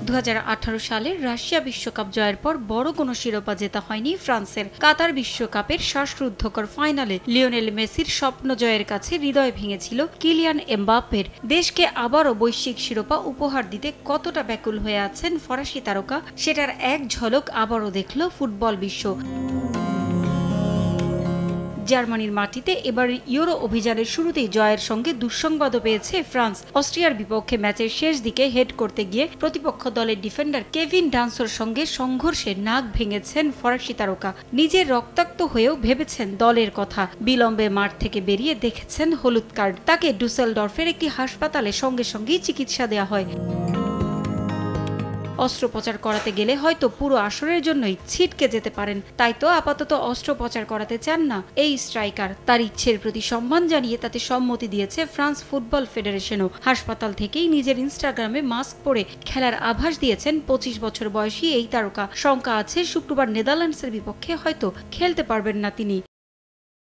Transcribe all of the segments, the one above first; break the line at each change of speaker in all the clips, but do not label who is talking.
2018 সালে রাশিয়া বিশ্বকাপ জয়ের পর বড় কোনো শিরোপা জেতা হয়নি ফ্রান্সের। কাতার বিশ্বকাপের শ্বাসরুদ্ধকর ফাইনালে লিওনেল মেসির স্বপ্ন জয়ের কাছে হৃদয় ভেঙেছিল কিলিয়ান এমবাপ্পের। দেশকে আবারও বৈশ্বিক শিরোপা উপহার দিতে কতটা ব্যাকুল হয়ে আছেন ফরাসি তারকা, সেটার এক ঝলক আবারও দেখল ফুটবল বিশ্ব। জার্মানির মাটিতে এবার ইউরো অভিযানের শুরুতেই জয়ের সঙ্গে দুঃসংবাদও পেয়েছে ফ্রান্স। অস্ট্রিয়ার বিপক্ষে ম্যাচের শেষ দিকে হেড করতে গিয়ে প্রতিপক্ষ দলের ডিফেন্ডার কেভিন ডান্সোর সঙ্গে সংঘর্ষে নাক ভেঙেছেন ফরাসি তারকা। নিজের রক্তাক্ত হয়েও ভেবেছেন দলের কথা। বিলম্বে মাঠ থেকে বেরিয়ে দেখেছেন হলুদ কার্ড। তাকে ডুসেলডর্ফের একটি হাসপাতালে সঙ্গে সঙ্গেই চিকিৎসা দেওয়া হয়। অস্ত্রোপচার করাতে গেলে হয়তো পুরো আসরের জন্যই ছিটকে যেতে পারেন, তাই তো আপাতত অস্ত্রোপচার করাতে চান না এই স্ট্রাইকার। তার ইচ্ছের প্রতি সম্মান জানিয়ে তাতে সম্মতি দিয়েছে ফ্রান্স ফুটবল ফেডারেশনও। হাসপাতাল থেকেই নিজের ইনস্টাগ্রামে মাস্ক পরে খেলার আভাস দিয়েছেন 25 বছর বয়সী এই তারকা। শঙ্কা আছে শুক্রবার নেদারল্যান্ডসের বিপক্ষে হয়তো খেলতে পারবেন না তিনি।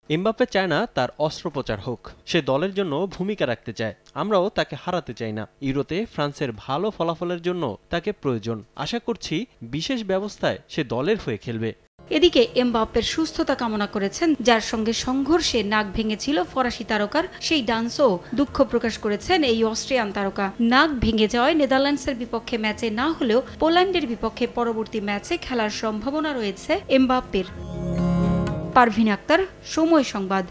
এমবাপ্পে চায় না তার অস্ত্রোপচার হোক, সে দলের জন্য ভূমিকা রাখতে চায়। আমরাও তাকে হারাতে চাই না। ইউরোতে ফ্রান্সের ভালো ফলাফলের জন্য তাকে প্রয়োজন। আশা করছি বিশেষ ব্যবস্থায় সে দলের হয়ে খেলবে।
এদিকে এমবাপ্পের সুস্থতা কামনা করেছেন যার সঙ্গে সংঘর্ষে নাক ভেঙেছিল ফরাসি তারকার সেই ডান্সও। দুঃখ প্রকাশ করেছেন এই অস্ট্রিয়ান তারকা। নাক ভেঙে যাওয়ায় নেদারল্যান্ডসের বিপক্ষে ম্যাচে না হলেও পোল্যান্ডের বিপক্ষে পরবর্তী ম্যাচে খেলার সম্ভাবনা রয়েছে এমবাপ্পের। পারভিন আক্তার, সময় সংবাদ।